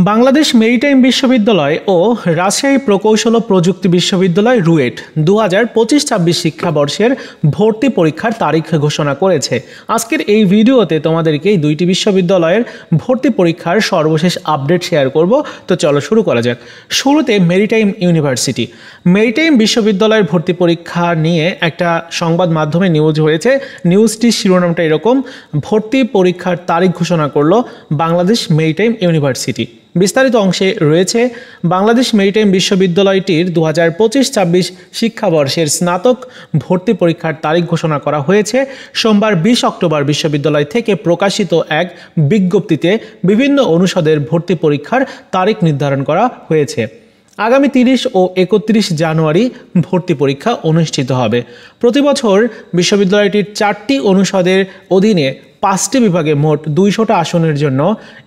Bangladesh maritime বিশ্ববিদ্যালয় ও রাজশাহী প্রকৌশল ও প্রযুক্তি বিশ্ববিদ্যালয় রুয়েট 2025-26 শিক্ষাবর্ষের ভর্তি পরীক্ষার তারিখ ঘোষণা করেছে। আজকের এই ভিডিওতে তোমাদেরকে এই দুইটি বিশ্ববিদ্যালয়ের ভর্তি পরীক্ষার সর্বশেষ আপডেট শেয়ার করব। তো চলো শুরু করা যাক। শুরুতে মেরিটাইম ইউনিভার্সিটি। মেরিটাইম বিশ্ববিদ্যালয়ের ভর্তি পরীক্ষা নিয়ে একটা সংবাদ মাধ্যমে নিউজ হয়েছে। নিউজটির শিরোনামটা এরকম: ভর্তি পরীক্ষার তারিখ ঘোষণা করলো বাংলাদেশ মেরিটাইম ইউনিভার্সিটি। বিস্তারিত অংশে রয়েছে, বাংলাদেশ মেরিটাইম বিশ্ববিদ্যালয়টির 2025-26 শিক্ষাবর্ষের স্নাতক ভর্তি পরীক্ষার তারিখ ঘোষণা করা হয়েছে। সোমবার 20 অক্টোবর বিশ্ববিদ্যালয় থেকে প্রকাশিত এক বিজ্ঞপ্তিতে বিভিন্ন অনুষদের ভর্তি পরীক্ষার তারিখ নির্ধারণ করা হয়েছে। আগামী 30 ও 31 জানুয়ারি ভর্তি পরীক্ষা অনুষ্ঠিত হবে। প্রতিবছর বিশ্ববিদ্যালয়টির 4টি অনুষদের অধীনে 5টি বিভাগে মোট 200টা আসনের জন্য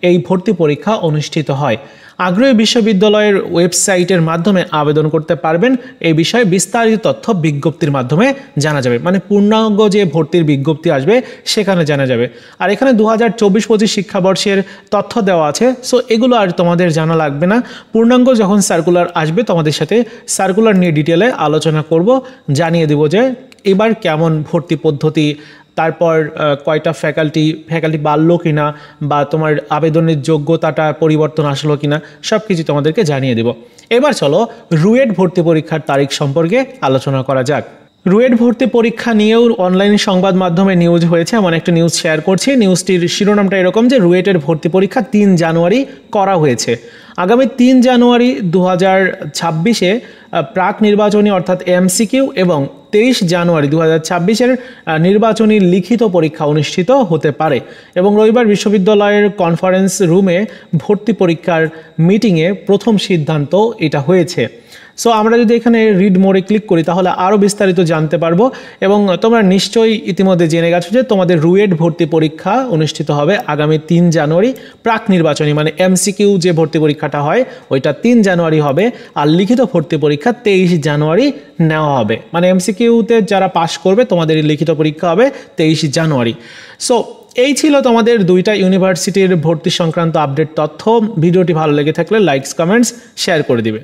এই ভর্তি পরীক্ষা অনুষ্ঠিত হয়। আগ্রহী বিশ্ববিদ্যালয়ের ওয়েবসাইটের মাধ্যমে আবেদন করতে পারবেন। এই বিষয়ে বিস্তারিত তথ্য বিজ্ঞপ্তির মাধ্যমে জানা যাবে, মানে পূর্ণাঙ্গ যে ভর্তির বিজ্ঞপ্তি আসবে সেখানে জানা যাবে। আর এখানে 2024-25 শিক্ষাবর্ষের তথ্য দেওয়া আছে, সো এগুলো আর তোমাদের জানা লাগবে না। পূর্ণাঙ্গ যখন সার্কুলার আসবে তোমাদের সাথে সার্কুলার নিয়ে ডিটেলে আলোচনা করব, জানিয়ে দেব যে এবার কেমন ভর্তি পদ্ধতি, তারপর কয়টা ফ্যাকাল্টি বাড়লো কিনা, বা তোমার আবেদনের যোগ্যতাটা পরিবর্তন আসলো কিনা, সব কিছু তোমাদেরকে জানিয়ে দেব। এবার চলো রুয়েট ভর্তি পরীক্ষার তারিখ সম্পর্কে আলোচনা করা যাক। রুয়েট ভর্তি পরীক্ষা নিয়েও অনলাইন সংবাদ মাধ্যমে নিউজ হয়েছে, এমন একটা নিউজ শেয়ার করছি। নিউজটির শিরোনামটা এরকম যে রুয়েটের ভর্তি পরীক্ষা 3 জানুয়ারি করা হয়েছে। আগামী 3 জানুয়ারি 2026-এ প্রাক নির্বাচনী অর্থাৎ এমসিকিউ এবং 23 জানুয়ারি 2026-এর নির্বাচনী লিখিত পরীক্ষা অনুষ্ঠিত হতে পারে। এবং রবিবার বিশ্ববিদ্যালয়ের কনফারেন্স রুমে ভর্তি পরীক্ষার মিটিংয়ে প্রথম সিদ্ধান্ত এটা হয়েছে। সো আমরা যদি এখানে রিড মোড়ে ক্লিক করি তাহলে আরও বিস্তারিত জানতে পারবো। এবং তোমরা নিশ্চয়ই ইতিমধ্যে জেনে গেছো যে তোমাদের রুয়েট ভর্তি পরীক্ষা অনুষ্ঠিত হবে আগামী 3 জানুয়ারি। প্রাক নির্বাচনী মানে এমসিকিউ যে ভর্তি পরীক্ষাটা হয় ওইটা 3 জানুয়ারি হবে, আর লিখিত ভর্তি পরীক্ষা 23 জানুয়ারি নেওয়া হবে। মানে এমসিকিউতে যারা পাশ করবে তোমাদের লিখিত পরীক্ষা হবে 23 জানুয়ারি। সো এই ছিল তোমাদের দুইটা ইউনিভার্সিটির ভর্তি সংক্রান্ত আপডেট তথ্য। ভিডিওটি ভালো লেগে থাকলে লাইকস, কমেন্টস, শেয়ার করে দিবে।